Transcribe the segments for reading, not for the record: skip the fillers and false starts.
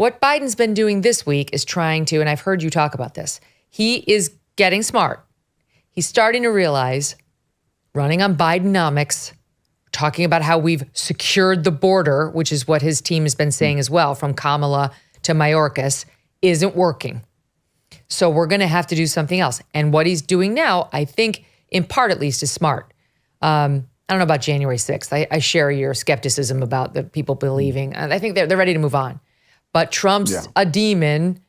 What Biden's been doing this week is trying to, and I've heard you talk about this, he is getting smart. He's starting to realize, running on Bidenomics, talking about how we've secured the border, which is what his team has been saying as well, from Kamala to Mayorkas, isn't working. So we're going to have to do something else. And what he's doing now, I think, in part at least, is smart. I don't know about January 6th. I share your skepticism about the people believing. I think they're ready to move on. But Trump's a demon.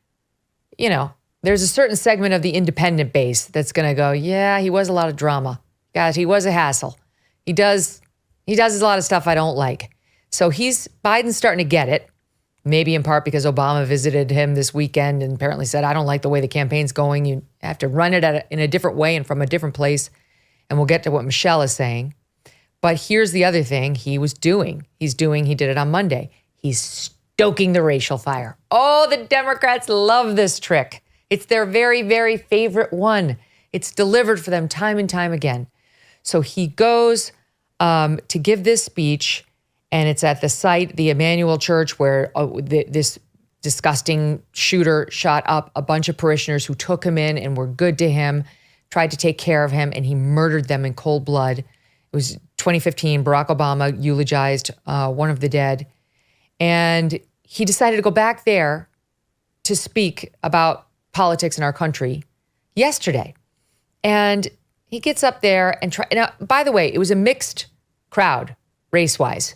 You know, there's a certain segment of the independent base that's going to go, yeah, he was a lot of drama. Guys, he was a hassle. He does a lot of stuff I don't like. So Biden's starting to get it, maybe in part because Obama visited him this weekend and apparently said, I don't like the way the campaign's going. You have to run it in a different way and from a different place. And we'll get to what Michelle is saying. But here's the other thing he did it on Monday. He's stoking the racial fire. Oh, the Democrats love this trick. It's their very, very favorite one. It's delivered for them time and time again. So he goes to give this speech, and it's at the site, the Emmanuel Church, where this disgusting shooter shot up a bunch of parishioners who took him in and were good to him, tried to take care of him, and he murdered them in cold blood. It was 2015. Barack Obama eulogized one of the dead. And he decided to go back there to speak about politics in our country yesterday. And he gets up there and now, by the way, it was a mixed crowd, race-wise.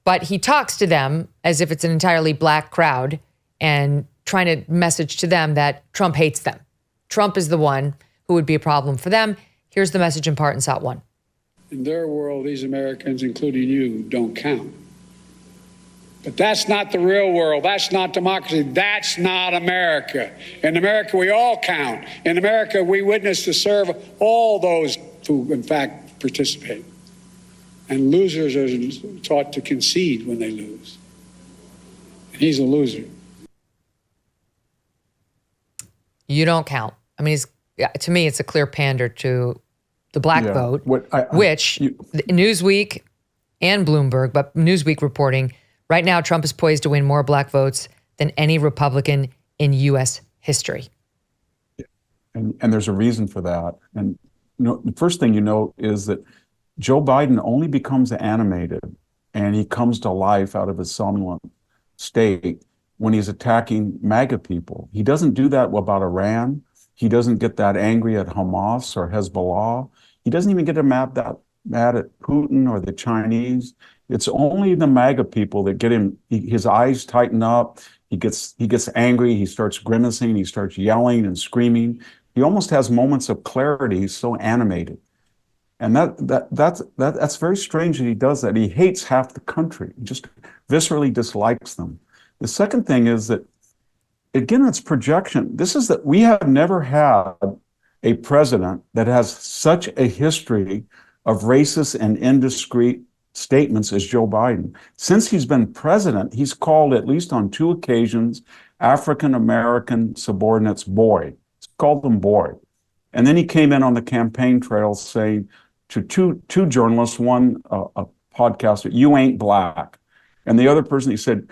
But he talks to them as if it's an entirely black crowd and trying to message to them that Trump hates them. Trump is the one who would be a problem for them. Here's the message in part in SOT 1. In their world, these Americans, including you, don't count. But that's not the real world. That's not democracy. That's not America. In America, we all count. In America, we witness to serve all those who, in fact, participate. And losers are taught to concede when they lose. And he's a loser. You don't count. I mean, to me, it's a clear pander to the black vote, which Newsweek and Bloomberg, but Newsweek reporting, right now Trump is poised to win more black votes than any Republican in U.S. history. And there's a reason for that. And the first thing is that Joe Biden only becomes animated and he comes to life out of his somnolent state when he's attacking MAGA people. He doesn't do that about Iran. He doesn't get that angry at Hamas or Hezbollah. He doesn't even get mad at Putin or the Chinese. It's only the MAGA people that get him. His eyes tighten up. He gets angry. He starts grimacing. He starts yelling and screaming. He almost has moments of clarity. He's so animated. And that's very strange that he does that. He hates half the country. He just viscerally dislikes them. The second thing is that, again, it's projection. This is that we have never had a president that has such a history of racist and indiscreet statements as Joe Biden. Since he's been president, he's called, at least on 2 occasions, African-American subordinates boy. He's called them boy. And then he came in on the campaign trail saying to two journalists, one a podcaster, you ain't black. And the other person, he said,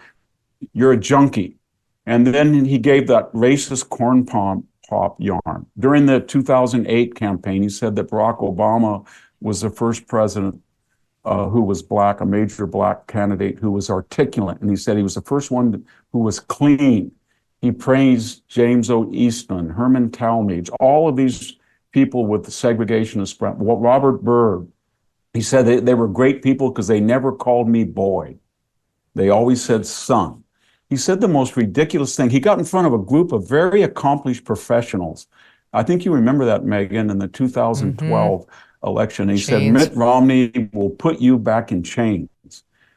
you're a junkie. And then he gave that racist corn pop yarn. During the 2008 campaign, he said that Barack Obama was the first president who was black, a major black candidate who was articulate. And he said he was the first one who was clean. He praised James O. Eastman, Herman Talmadge, all of these people with the segregationist, Robert Byrd. He said they were great people because they never called me boy. They always said son. He said the most ridiculous thing. He got in front of a group of very accomplished professionals. I think you remember that, Megyn, in the 2012 election. He said, Mitt Romney will put you back in chains,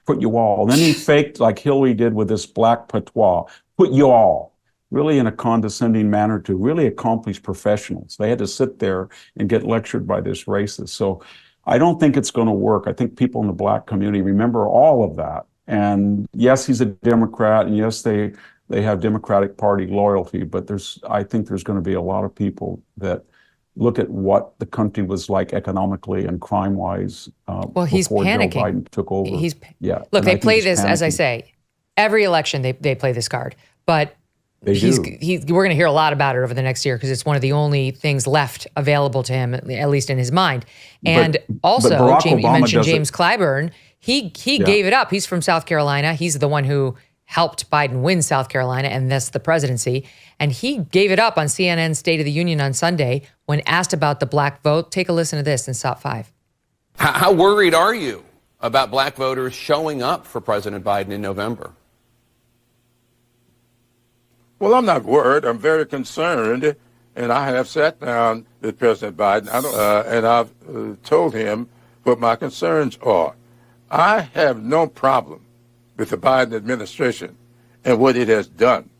put you all. Then he faked like Hillary did with this black patois, put you all, really in a condescending manner to really accomplished professionals. They had to sit there and get lectured by this racist. So I don't think it's going to work. I think people in the black community remember all of that. And yes, he's a Democrat, and yes, they have Democratic Party loyalty, but I think there's going to be a lot of people that look at what the country was like economically and crime-wise he's before panicking. Joe Biden took over. Look, they play this, as I say, Every election, they play this card. But we're going to hear a lot about it over the next year because it's one of the only things left available to him, at least in his mind. And you mentioned James Clyburn. He gave it up. He's from South Carolina. He's the one who helped Biden win South Carolina and thus the presidency. And he gave it up on CNN's State of the Union on Sunday when asked about the black vote. Take a listen to this in Top 5. How worried are you about black voters showing up for President Biden in November? Well, I'm not worried. I'm very concerned. And I have sat down with President Biden and I've told him what my concerns are. I have no problem with the Biden administration and what it has done.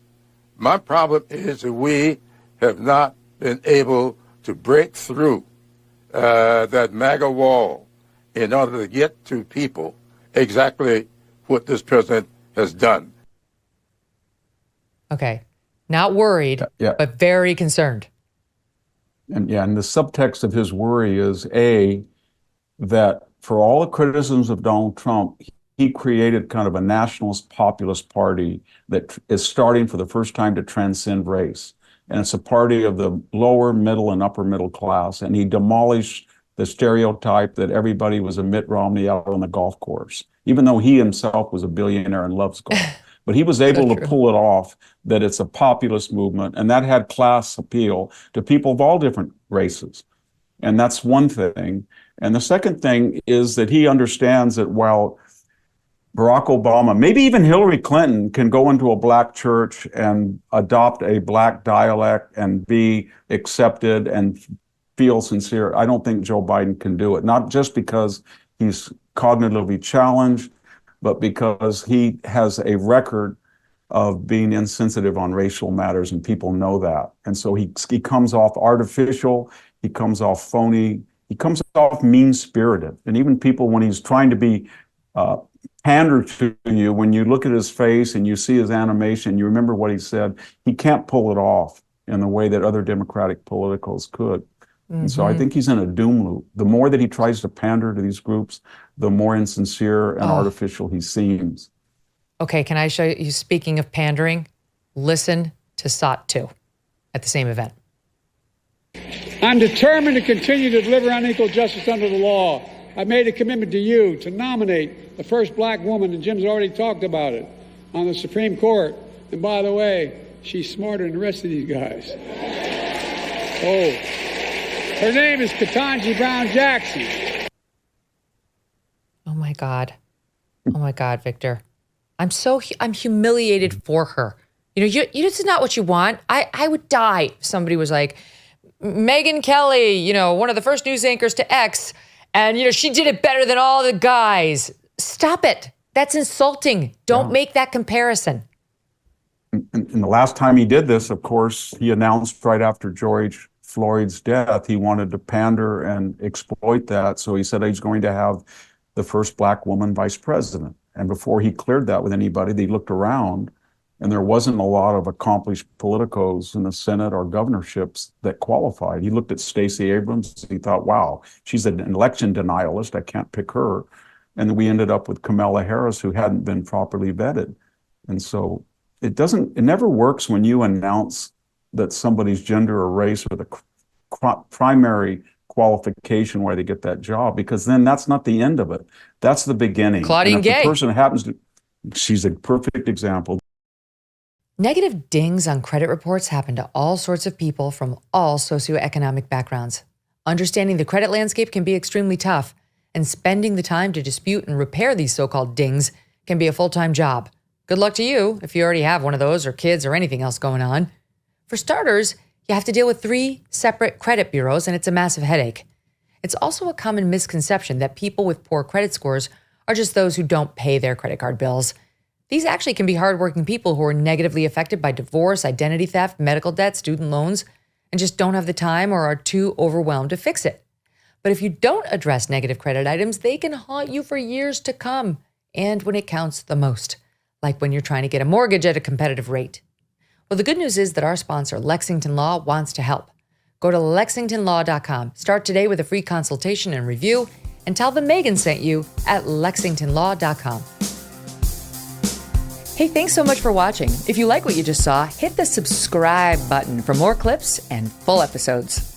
My problem is that we have not been able to break through that MAGA wall in order to get to people exactly what this president has done. Okay. Not worried, but very concerned. And the subtext of his worry is, A, that for all the criticisms of Donald Trump, he created kind of a nationalist populist party that is starting for the first time to transcend race. And it's a party of the lower, middle, and upper middle class. And he demolished the stereotype that everybody was a Mitt Romney out on the golf course, even though he himself was a billionaire and loves golf. But he was able to pull it off, that it's a populist movement, and that had class appeal to people of all different races. And that's one thing. And the second thing is that he understands that while Barack Obama, maybe even Hillary Clinton, can go into a black church and adopt a black dialect and be accepted and feel sincere, I don't think Joe Biden can do it. Not just because he's cognitively challenged, but because he has a record of being insensitive on racial matters, and people know that. And so he comes off artificial, he comes off phony, he comes off mean-spirited. And even people, when he's trying to be pander to you, when you look at his face and you see his animation, you remember what he said, he can't pull it off in the way that other Democratic politicals could. And so I think he's in a doom loop. The more that he tries to pander to these groups, the more insincere and artificial he seems. Okay, can I show you, speaking of pandering, listen to SOT 2 at the same event. I'm determined to continue to deliver unequal justice under the law. I made a commitment to you to nominate the first black woman, and Jim's already talked about it, on the Supreme Court. And by the way, she's smarter than the rest of these guys. Her name is Ketanji Brown Jackson. Oh my God, Victor. I'm humiliated for her. You know, this is not what you want. I would die if somebody was like, Megyn Kelly, you know, one of the first news anchors to X, and, you know, she did it better than all the guys. Stop it. That's insulting. Don't make that comparison. And the last time he did this, of course, he announced right after George Floyd's death, he wanted to pander and exploit that. So he said he's going to have the first black woman vice president. And before he cleared that with anybody, they looked around, and there wasn't a lot of accomplished politicos in the Senate or governorships that qualified. He looked at Stacey Abrams, and he thought, wow, she's an election denialist. I can't pick her. And then we ended up with Kamala Harris, who hadn't been properly vetted. And so it never works when you announce that somebody's gender or race or the primary qualification why they get that job, because then that's not the end of it. That's the beginning. Claudine Gay. The person happens to, she's a perfect example. Negative dings on credit reports happen to all sorts of people from all socioeconomic backgrounds. Understanding the credit landscape can be extremely tough, and spending the time to dispute and repair these so-called dings can be a full-time job. Good luck to you if you already have one of those or kids or anything else going on. For starters, you have to deal with 3 separate credit bureaus, and it's a massive headache. It's also a common misconception that people with poor credit scores are just those who don't pay their credit card bills. These actually can be hardworking people who are negatively affected by divorce, identity theft, medical debt, student loans, and just don't have the time or are too overwhelmed to fix it. But if you don't address negative credit items, they can haunt you for years to come, and when it counts the most, like when you're trying to get a mortgage at a competitive rate. Well, the good news is that our sponsor, Lexington Law, wants to help. Go to LexingtonLaw.com. Start today with a free consultation and review, and tell them Megyn sent you at LexingtonLaw.com. Hey, thanks so much for watching. If you like what you just saw, hit the subscribe button for more clips and full episodes.